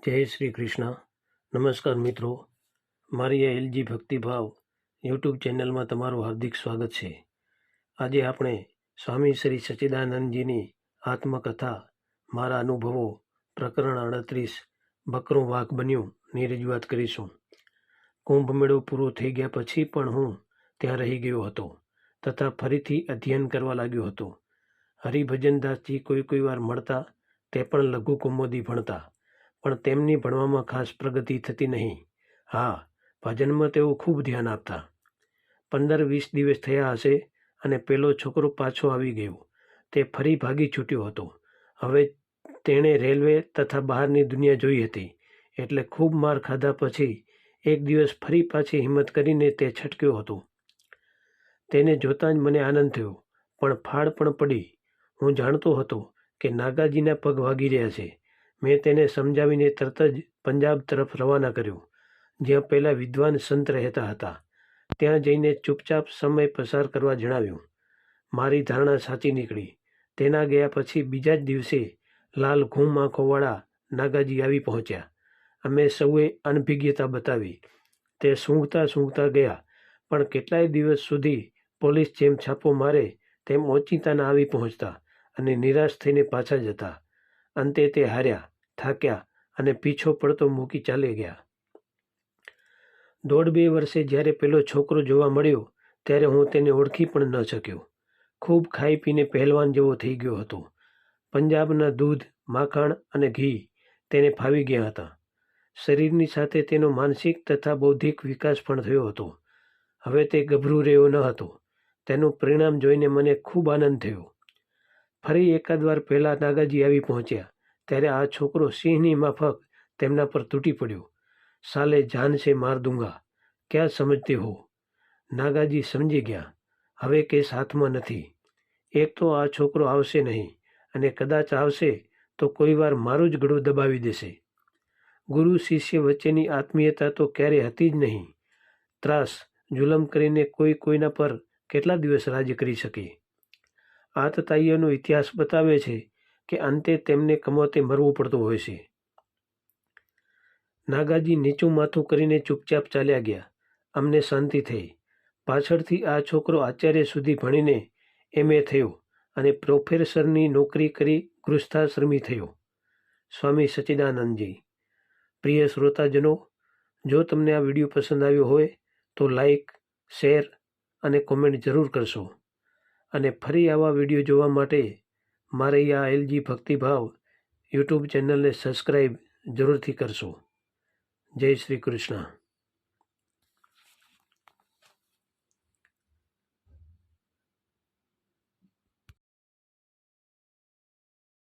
જય શ્રી કૃષ્ણ. નમસ્કાર મિત્રો, મારી આ એલજી ભક્તિભાવ યુટ્યુબ ચેનલમાં તમારું હાર્દિક સ્વાગત છે. આજે આપણે સ્વામી શ્રી સચ્ચિદાનંદજીની આત્મકથા મારા અનુભવો પ્રકરણ 38 બકરો વાઘ બન્યું ની રજૂઆત કરીશું. કુંભ મેળો પૂરો થઈ ગયા પછી પણ હું ત્યાં રહી ગયો હતો તથા ફરીથી અધ્યયન કરવા લાગ્યો હતો. હરિભજનદાસજી કોઈ વાર મળતા, તે પણ લઘુ કૌમુદી ભણતા, પણ તેમની ભણવામાં ખાસ પ્રગતિ થતી નહીં. હા, ભજનમાં તેઓ ખૂબ ધ્યાન આપતા. 15-20 દિવસ થયા હશે અને પેલો છોકરો પાછો આવી ગયો. તે ફરી ભાગી છૂટ્યો હતો. હવે તેણે રેલવે તથા બહારની દુનિયા જોઈ હતી, એટલે ખૂબ માર ખાધા પછી એક દિવસ ફરી પાછી હિંમત કરીને તે છટક્યો હતો. તેને જોતાં જ મને આનંદ થયો, પણ ફાળ પણ પડી. હું જાણતો હતો કે નાગાજીના પગ વાગી રહ્યા છે. મેં તેને સમજાવીને તરત જ પંજાબ તરફ રવાના કર્યો, જ્યાં પહેલાં વિદ્વાન સંત રહેતા હતા. ત્યાં જઈને ચૂપચાપ સમય પસાર કરવા જણાવ્યું. મારી ધારણા સાચી નીકળી. તેના ગયા પછી બીજા જ દિવસે લાલ ઘૂમ આંખોવાળા નાગાજી આવી પહોંચ્યા. અમે સૌએ અનભિજ્ઞતા બતાવી. તે સૂંઘતા ગયા, પણ કેટલાય દિવસ સુધી પોલીસ જેમ છાપો મારે તેમ ઓચિંતાના આવી પહોંચતા અને નિરાશ થઈને પાછા જતા. અંતે તે હાર્યા, થાક્યા અને પીછો પડતો મૂકી ચાલી ગયા. 1.5-2 વર્ષે જ્યારે પેલો છોકરો જોવા મળ્યો ત્યારે હું તેને ઓળખી પણ ન શક્યો. ખૂબ ખાઈ પીને પહેલવાન જેવો થઈ ગયો હતો. પંજાબના દૂધ, માખણ અને ઘી તેને ફાવી ગયા હતા. શરીરની સાથે તેનો માનસિક તથા બૌદ્ધિક વિકાસ પણ થયો હતો. હવે તે ગભરું રહ્યો ન હતો. તેનું પરિણામ જોઈને મને ખૂબ આનંદ થયો. ફરી એકાદ વાર પહેલાં નાગાજી આવી પહોંચ્યા ત્યારે આ છોકરો સિંહની માફક તેમના પર તૂટી પડ્યો. સાલે જાન સે માર દૂંગા, ક્યાં સમજતે હો. નાગાજી સમજી ગયા, હવે કેસ હાથમાં નથી. એક તો આ છોકરો આવશે નહીં, અને કદાચ આવશે તો કોઈ વાર મારું જ ગળું દબાવી દેશે. ગુરુ શિષ્ય વચ્ચેની આત્મીયતા તો ક્યારેય હતી જ નહીં. ત્રાસ, જુલમ કરીને કોઈના પર કેટલા દિવસ રાજ કરી શકે. આતતાઈઓનો ઇતિહાસ બતાવે છે કે અંતે તેમને કમોતે મરવું પડતું હોય છે. નાગાજી નીચું માથું કરીને ચૂપચાપ ચાલ્યા ગયા. અમને શાંતિ થઈ. પાછળથી આ છોકરો આચાર્ય સુધી ભણીને MA થયો અને પ્રોફેસરની નોકરી કરી ગૃહસ્થાશ્રમી થયો. સ્વામી સચ્ચિદાનંદજી. પ્રિય શ્રોતાજનો, જો તમને આ વિડીયો પસંદ આવ્યો હોય તો લાઈક, શેર અને કોમેન્ટ જરૂર કરશો. અને ફરી આવા વિડીયો જોવા માટે મારી આ એલજી ભક્તિભાવ યુટ્યુબ ચેનલને સબસ્ક્રાઈબ જરૂરથી કરશો. જય શ્રી કૃષ્ણ.